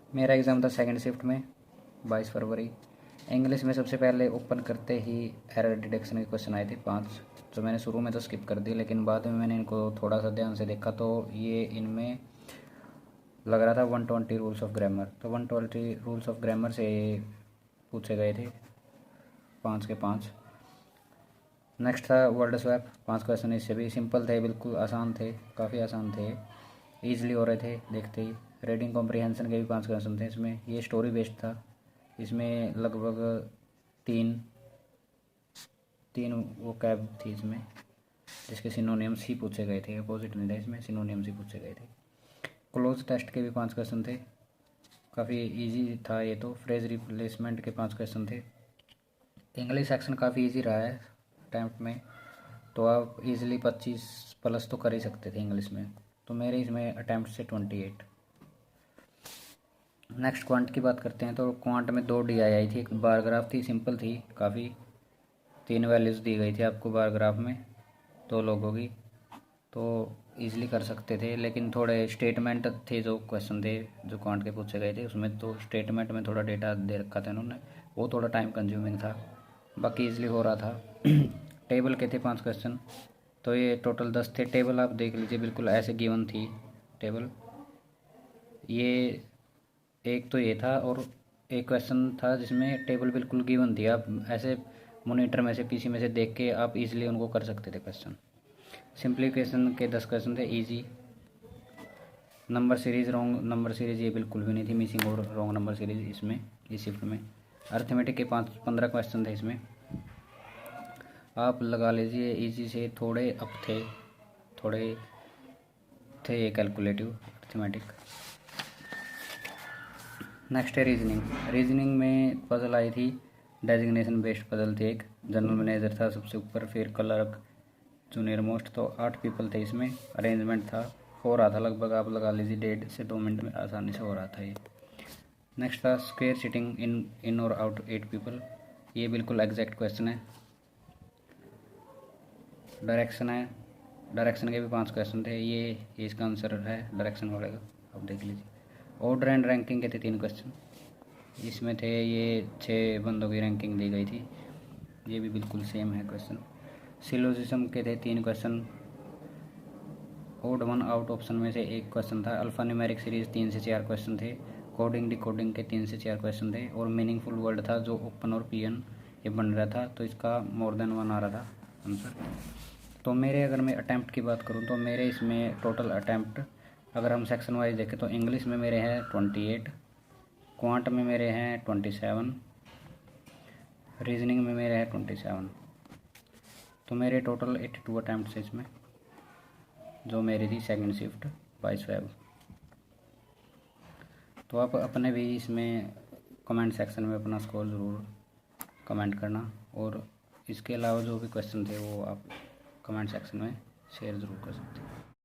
मेरा एग्ज़ाम था second shift में 22 फरवरी। इंग्लिश में सबसे पहले ओपन करते ही एरर डिटेक्शन के क्वेश्चन आए थे 5, जो मैंने शुरू में तो स्किप कर दिए, लेकिन बाद में मैंने इनको थोड़ा सा ध्यान से देखा तो ये इनमें लग रहा था 120 रूल्स ऑफ ग्रामर। तो 120 रूल्स ऑफ ग्रामर से पूछे गए थे 5 के 5। नेक्स्ट था वर्ड स्वैप, 5 क्वेश्चन इससे भी सिंपल थे, बिल्कुल आसान थे, काफ़ी आसान थे, ईजिली हो रहे थे देखते ही। रीडिंग कॉम्प्रिहेंशन के भी 5 क्वेश्चन थे इसमें। ये स्टोरी बेस्ड था, इसमें लगभग तीन तीन वो कैब थी इसमें, जिसके सिनोनिम्स ही पूछे गए थे, अपोजिट नहीं था इसमें, सिनोनिम्स ही पूछे गए थे। क्लोज टेस्ट के भी 5 क्वेश्चन थे, काफ़ी इजी था ये तो। फ्रेज रिप्लेसमेंट के 5 क्वेश्चन थे। इंग्लिश सेक्शन काफ़ी इजी रहा है अटैम्प्ट में, तो आप इजीली 25 प्लस तो कर ही सकते थे इंग्लिश में। तो मेरे इसमें अटैम्प्ट से 28। नेक्स्ट क्वांट की बात करते हैं तो क्वांट में 2 DI आई थी, एक बार ग्राफ थी, सिंपल थी काफ़ी। 3 वैल्यूज़ दी गई थी आपको बार ग्राफ में 2 लोगों की, तो ईजिली कर सकते थे। लेकिन थोड़े स्टेटमेंट थे जो क्वेश्चन थे जो क्वांट के पूछे गए थे, उसमें तो स्टेटमेंट में थोड़ा डेटा दे रखा था इन्होंने, वो थोड़ा टाइम कंज्यूमिंग था, बाकी ईजिली हो रहा था। टेबल के थे 5 क्वेश्चन, तो ये टोटल 10 थे। टेबल आप देख लीजिए, बिल्कुल ऐसे गिवन थी टेबल। ये एक तो ये था, और एक क्वेश्चन था जिसमें टेबल बिल्कुल गिवन थी, आप ऐसे मॉनिटर में से पीसी में से देख के आप इजीली उनको कर सकते थे क्वेश्चन। सिंप्लीफिकेशन के 10 क्वेश्चन थे easy. Number series wrong number series ये बिल्कुल भी नहीं थी, मिसिंग और रॉन्ग नंबर सीरीज़ इसमें, इस शिफ्ट में। अर्थमेटिक के 15 क्वेश्चन थे इसमें, आप लगा लीजिए इजी से थोड़े अप थे, थोड़े थे ये कैलकुलेटिव अर्थमेटिक। नेक्स्ट है रीजनिंग। रीजनिंग में पजल आई थी, डेजिग्नेशन बेस्ड पजल थी। एक जनरल मैनेजर था सबसे ऊपर, फिर क्लर्क, जूनियर मोस्ट, तो 8 पीपल थे इसमें। अरेंजमेंट था, हो रहा था लगभग आप लगा लीजिए 1.5 से 2 मिनट में आसानी से हो रहा था ये। नेक्स्ट था स्क्वेयर सिटिंग इन और आउट 8 पीपल, ये बिल्कुल एग्जैक्ट क्वेश्चन है। डायरेक्शन है, डायरेक्शन के भी 5 क्वेश्चन थे, ये इसका आंसर है डायरेक्शन वाले का, आप देख लीजिए। ऑर्डर एंड रैंकिंग के थे 3 क्वेश्चन, इसमें थे ये 6 बंदों की रैंकिंग दी गई थी, ये भी बिल्कुल सेम है क्वेश्चन। सिलोजिज्म के थे 3 question, odd one out option में से 1 क्वेश्चन था। अल्फा न्यूमेरिक सीरीज 3 से 4 क्वेश्चन थे। कोडिंग डिकोडिंग के 3 से 4 क्वेश्चन थे, और मीनिंगफुल वर्ड था जो ओपन और पीएन ये बन रहा था, तो इसका मोर देन 1 आ रहा था आंसर। तो मेरे अगर मैं अटैम्प्ट की बात करूँ तो मेरे इसमें टोटल अटैम्प्ट अगर हम सेक्शन वाइज देखें तो इंग्लिश में मेरे हैं 28, क्वांट में मेरे हैं 27, रीजनिंग में मेरे हैं 27, तो मेरे टोटल 82 अटैम्प्ट है इसमें, जो मेरी थी सेकंड शिफ्ट 22 फेब। तो आप अपने भी इसमें कमेंट सेक्शन में अपना स्कोर ज़रूर कमेंट करना, और इसके अलावा जो भी क्वेश्चन थे वो आप कमेंट सेक्शन में शेयर ज़रूर कर सकते हैं।